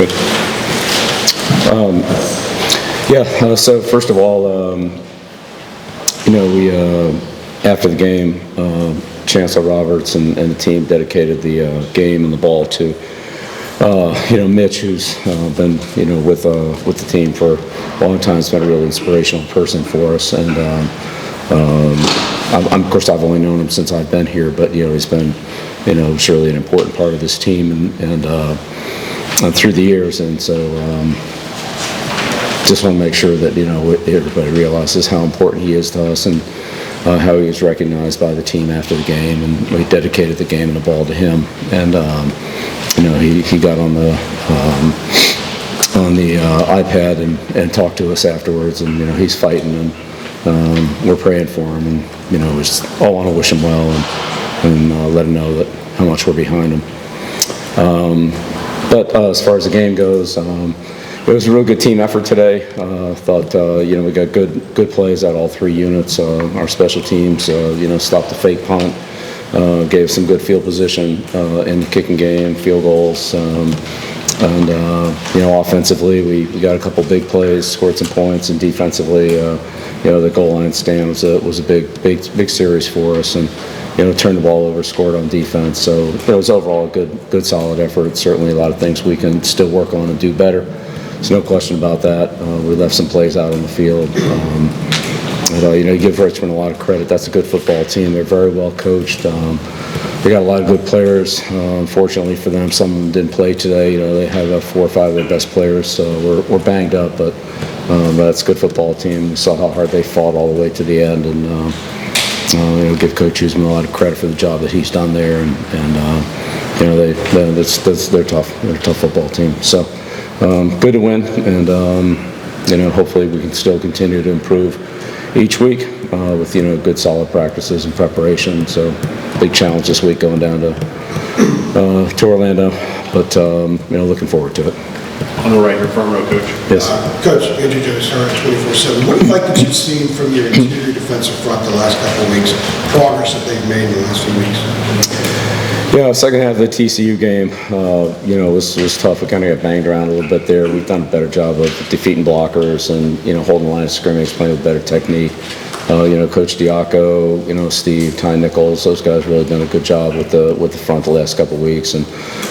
Good. So first of all, we after the game, Chancellor Roberts and the team dedicated the game and the ball to Mitch, who's been with the team for a long time. He's been a really inspirational person for us, and of course I've only known him since I've been here, but he's been surely an important part of this team and through the years, and so just want to make sure that everybody realizes how important he is to us and how he was recognized by the team after the game, and we dedicated the game and the ball to him, and he got on the iPad and talked to us afterwards, and he's fighting, and we're praying for him, and we just all want to wish him well and let him know that how much we're behind him. But as far as the game goes, it was a real good team effort today. Thought we got good plays out of all three units. Our special teams stopped the fake punt, gave some good field position in the kicking game, field goals, and offensively we got a couple big plays, scored some points, and defensively the goal line stand was a big series for us, and turned the ball over, scored on defense. So it was overall a good solid effort. Certainly a lot of things we can still work on and do better. There's no question about that. We left some plays out on the field. You give Richmond a lot of credit. That's a good football team. They're very well coached. They got a lot of good players. Unfortunately for them, some of them didn't play today. They have 4 or 5 of their best players, so we're banged up. But that's a good football team. We saw how hard they fought all the way to the end, and give Coach Huseman a lot of credit for the job that he's done there. They're tough. They're a tough football team. So. Good to win, and hopefully we can still continue to improve each week with good solid practices and preparation. So big challenge this week going down to Orlando, but looking forward to it. On the right, your front row, Coach. Yes. Coach, Andrew Jones, 24/7. What do you like that you've seen from your interior defensive front the last couple of weeks? Progress that they've made in the last few weeks. Yeah, second half of the TCU game, was tough. We kind of got banged around a little bit there. We've done a better job of defeating blockers and holding the line of scrimmage, playing with better technique. Coach Diaco, Steve, Ty Nichols, those guys really done a good job with the front the last couple of weeks, and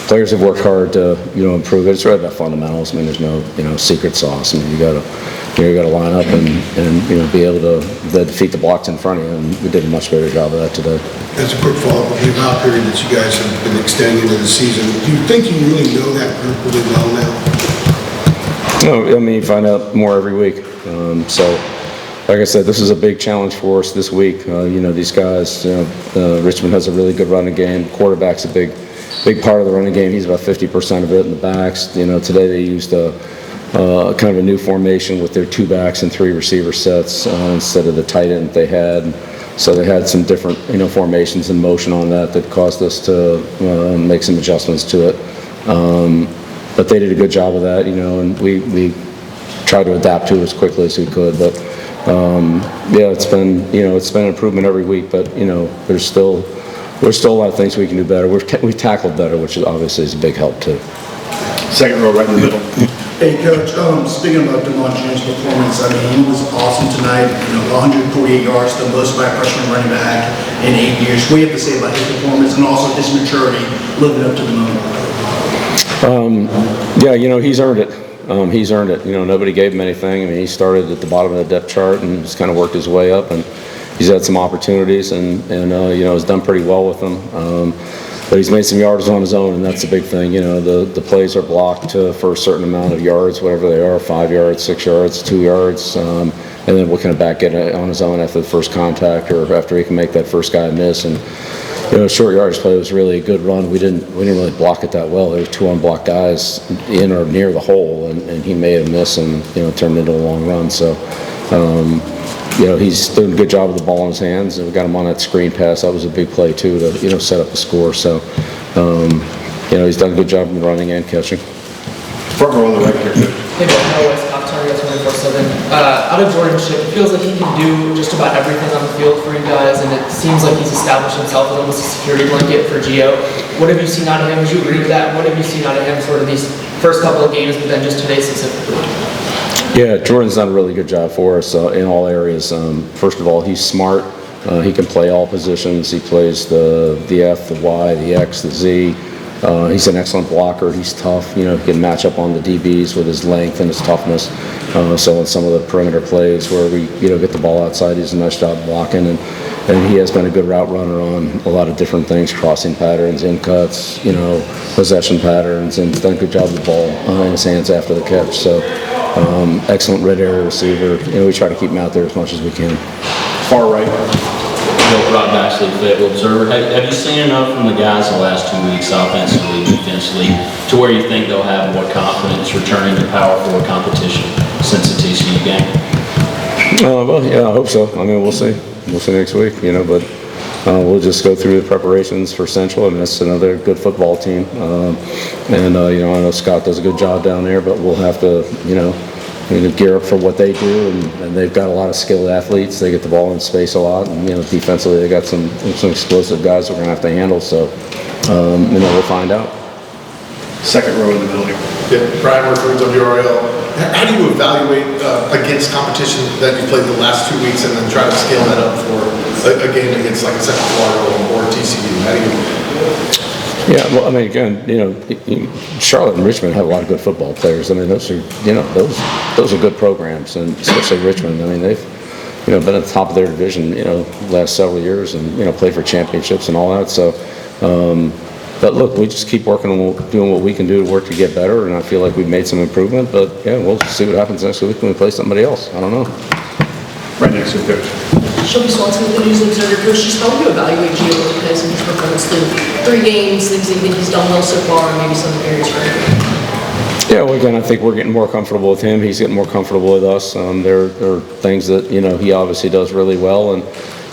players have worked hard to improve it. It's really about fundamentals. I mean, there's no secret sauce. I mean, you got to line up and be able to defeat the blocks in front of you, and we did a much better job of that today. As a quick follow-up, the amount period that you guys have been extending into the season, do you think you really know that group really well now? No, I mean, you find out more every week. Like I said, this is a big challenge for us this week. These guys, Richmond has a really good running game. The quarterback's a big part of the running game. He's about 50% of it in the backs. Today they used a kind of a new formation with their 2 backs and 3 receiver sets instead of the tight end they had. So they had some different, formations and motion on that caused us to make some adjustments to it. But they did a good job of that, and we tried to adapt to it as quickly as we could. But it's been an improvement every week. But there's still a lot of things we can do better. We've tackled better, which obviously is a big help too. Second row, right in the middle. Hey, Coach, speaking about DeMond James' performance, I mean, he was awesome tonight. 148 yards, the most by a freshman running back in 8 years. What do you have to say about his performance and also his maturity living up to the moment? He's earned it. He's earned it. Nobody gave him anything. I mean, he started at the bottom of the depth chart and just kind of worked his way up, and he's had some opportunities and has done pretty well with them. But he's made some yards on his own, and that's the big thing. The plays are blocked for a certain amount of yards, whatever they are, 5 yards, 6 yards, 2 yards, and then what can a back get on his own after the first contact or after he can make that first guy miss. And short yardage play was really a good run. We didn't really block it that well. There were 2 unblocked guys in or near the hole, and he made a miss and turned into a long run. So. He's doing a good job with the ball in his hands, and we got him on that screen pass. That was a big play too to set up the score. So he's done a good job in running and catching. Front row on the right here. Hey, Bill, how was top targets 24/7? 24/7. Out of Jordanship, it feels like he can do just about everything on the field for you guys, and it seems like he's established himself as almost a security blanket for Gio. What have you seen out of him? Would you agree with that? What have you seen out of him sort of these first couple of games, but then just today specifically? Yeah, Jordan's done a really good job for us in all areas. First of all, he's smart. He can play all positions. He plays the F, the Y, the X, the Z. He's an excellent blocker. He's tough. He can match up on the DBs with his length and his toughness. So in some of the perimeter plays where we get the ball outside, he does a nice job blocking. And he has been a good route runner on a lot of different things, crossing patterns, in cuts, possession patterns, and he's done a good job with the ball in his hands after the catch. So excellent red area receiver. We try to keep him out there as much as we can. Far right. Rob Baxley, Fayetteville Observer. Have you seen enough from the guys the last 2 weeks, offensively, defensively, to where you think they'll have more confidence returning to power forward competition since the TCU game? Well, yeah, I hope so. I mean, we'll see. We'll see next week, but we'll just go through the preparations for Central. I mean, that's another good football team. I know Scott does a good job down there, but we'll have to, gear up for what they do, and they've got a lot of skilled athletes. They get the ball in space a lot, and defensively they got some explosive guys we're gonna have to handle. So, we'll find out. Second row in the middle here. Yeah, Brian Murphy, WRL. How do you evaluate against competition that you played the last 2 weeks and then try to scale that up for a game against, like I said, Florida or TCU? How do you? Yeah, well, I mean, again, Charlotte and Richmond have a lot of good football players. I mean, those are, those are good programs, and especially Richmond. I mean, they've, been at the top of their division, last several years, and played for championships and all that. So, but look, we just keep working on doing what we can do to work to get better, and I feel like we've made some improvement. But yeah, we'll see what happens next week when we play somebody else. I don't know. Right next to the coach. Shelby Swanson with the News Observer. Coach, just how would you evaluate Gio Lopez and his performance through 3 games, things that you think he's done well so far, and maybe some areas for him? Yeah, well, again, I think we're getting more comfortable with him. He's getting more comfortable with us. There are things that, he obviously does really well, and,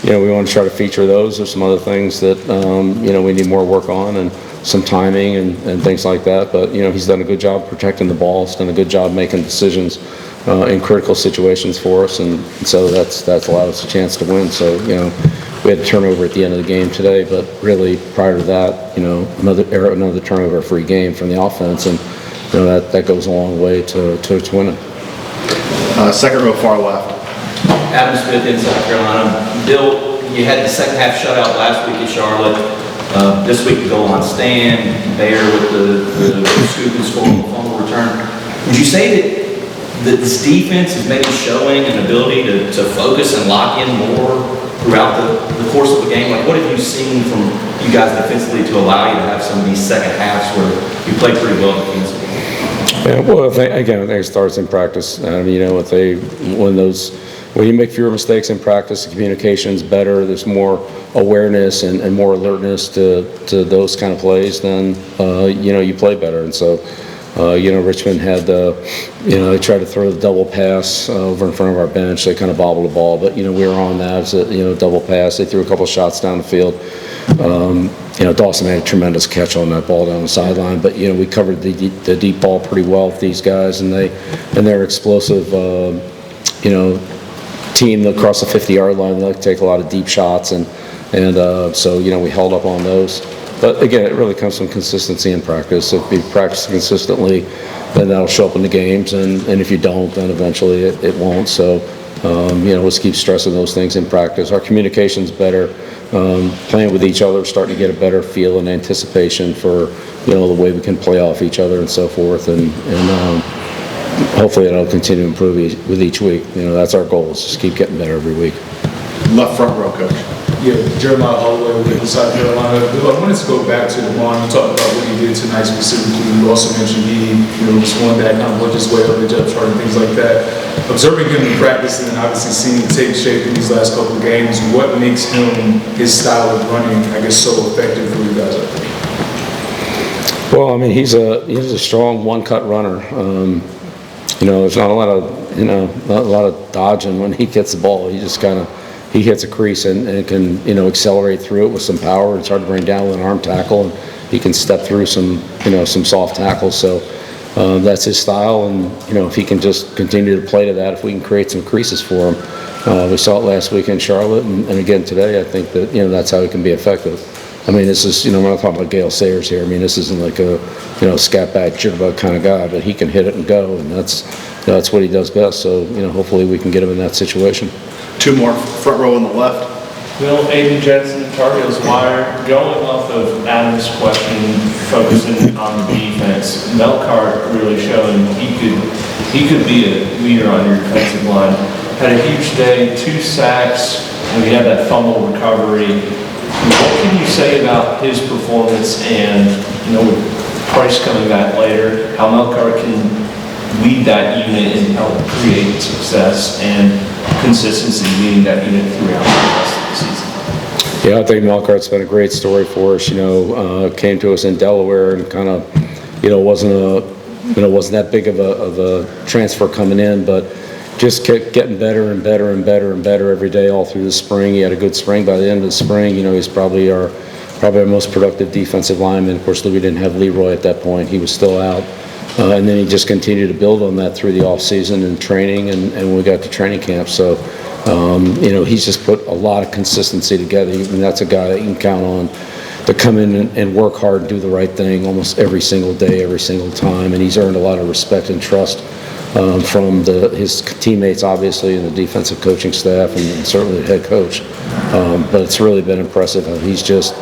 we want to try to feature those. There's some other things that, we need more work on, and some timing and things like that. But, he's done a good job protecting the ball. He's done a good job making decisions in critical situations for us, and so that's allowed us a chance to win. So, we had a turnover at the end of the game today, but really prior to that, another turnover-free game from the offense, and that goes a long way to winning. Second row far left. Adam Smith in South Carolina. Bill, you had the second half shutout last week at Charlotte. This week the goal line stand, Bayer with the scoop and score on the fumble return. Would you say that this defense is maybe showing an ability to focus and lock in more throughout the course of the game? Like, what have you seen from you guys defensively to allow you to have some of these second halves where you play pretty well defensively? Yeah, well, I think it starts in practice. When you make fewer mistakes in practice, the communication's better. There's more awareness and more alertness to those kind of plays. Then you play better. And so, Richmond had they tried to throw the double pass over in front of our bench. They kind of bobbled the ball, but we were on that. It was a double pass. They threw a couple shots down the field. Dawson had a tremendous catch on that ball down the sideline, but we covered the deep ball pretty well with these guys, and they're explosive. Team across the 50-yard line. They like to take a lot of deep shots, and so we held up on those. But again, it really comes from consistency in practice. If you practice consistently, then that'll show up in the games, and if you don't, then eventually it won't. So let's keep stressing those things in practice. Our communication's better. Playing with each other, starting to get a better feel and anticipation for the way we can play off each other and so forth, and hopefully it'll continue to improve with each week. That's our goal, is just keep getting better every week. Left front row, coach. Yeah, Jeremiah Holloway with South Carolina. Bill, I wanted to go back to DeMond. You talked about what he did tonight specifically. You also mentioned he was one that kind of worked his way up the depth chart and things like that. Observing him in practice and then obviously seeing him take shape in these last couple of games, what makes him, his style of running, so effective for you guys? Well, I mean, he's a strong one-cut runner. There's not a lot of dodging when he gets the ball. He just he hits a crease and can accelerate through it with some power. It's hard to bring down with an arm tackle, and he can step through some soft tackles. So That's his style, and, if he can just continue to play to that, if we can create some creases for him. We saw it last week in Charlotte, and again today, I think that, that's how he can be effective. I mean, this is, we're not talking about Gale Sayers here. I mean, this isn't like a, scat back, jitterbug kind of guy, but he can hit it and go, and that's what he does best. So, hopefully we can get him in that situation. Two more, front row on the left. Will Aiden Jensen, Tar Heels Wire, going off of Adam's question, focusing on the defense, Melkart really showing he could be a leader on your defensive line. Had a huge day, 2 sacks, and we had that fumble recovery. What can you say about his performance and, with Price coming back later, how Melkart can lead that unit and help create success and consistency leading that unit throughout the rest of the season? Yeah, I think Melkart's been a great story for us. Came to us in Delaware and kind of, wasn't that big of a transfer coming in, but just kept getting better and better and better and better every day all through the spring. He had a good spring. By the end of the spring, he's probably our most productive defensive lineman. Of course, we didn't have Leroy at that point. He was still out. And then he just continued to build on that through the offseason and training and when we got to training camp. So, he's just put a lot of consistency together. And that's a guy that you can count on to come in and work hard and do the right thing almost every single day, every single time. And he's earned a lot of respect and trust from his teammates, obviously, and the defensive coaching staff and certainly the head coach. But it's really been impressive how he's just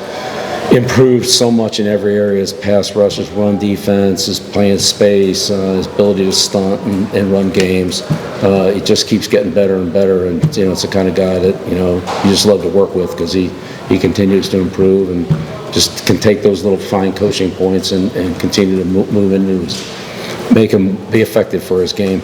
improved so much in every area: his pass rush, his run defense, his playing space, his ability to stunt and run games. It just keeps getting better and better, and it's the kind of guy that you just love to work with because he continues to improve and just can take those little fine coaching points and continue to move into make him be effective for his game.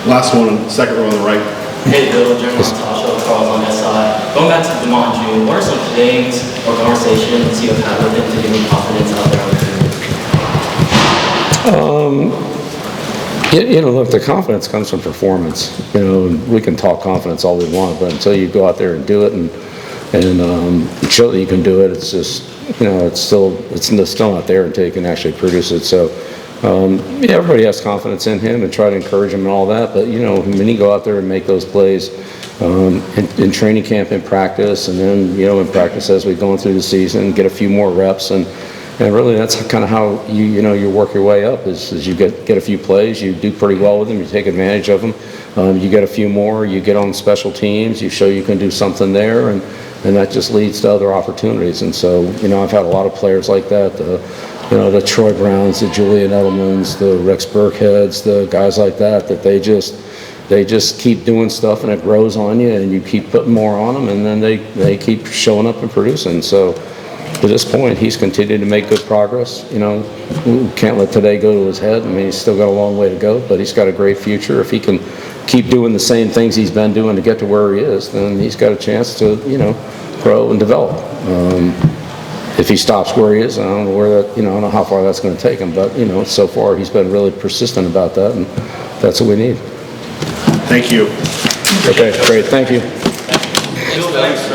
Last one, second row on the right. Hey Bill, Jeremy Tasha, Carl's on that side. Going back to DeMond June, what are some things or conversations you have had with him to give him confidence out there on the field? Look, the confidence comes from performance. We can talk confidence all we want, but until you go out there and do it and show that you can do it, it's just, it's still not there until you can actually produce it. So, everybody has confidence in him and try to encourage him and all that, but when you go out there and make those plays in training camp, in practice, and then in practice as we've gone through the season, get a few more reps, and really that's kind of how you work your way up. Is you get a few plays, you do pretty well with them, you take advantage of them, you get a few more, you get on special teams, you show you can do something there, and that just leads to other opportunities. And so I've had a lot of players like that. The Troy Browns, the Julian Edelmans, the Rex Burkheads, the guys like that they just keep doing stuff and it grows on you and you keep putting more on them and then they keep showing up and producing. So to this point, he's continued to make good progress. We can't let today go to his head. I mean, he's still got a long way to go, but he's got a great future. If he can keep doing the same things he's been doing to get to where he is, then he's got a chance to, grow and develop. If he stops where he is, I don't know where that, I don't know how far that's going to take him, but, so far he's been really persistent about that, and that's what we need. Thank you. Okay, great, thank you. Thanks,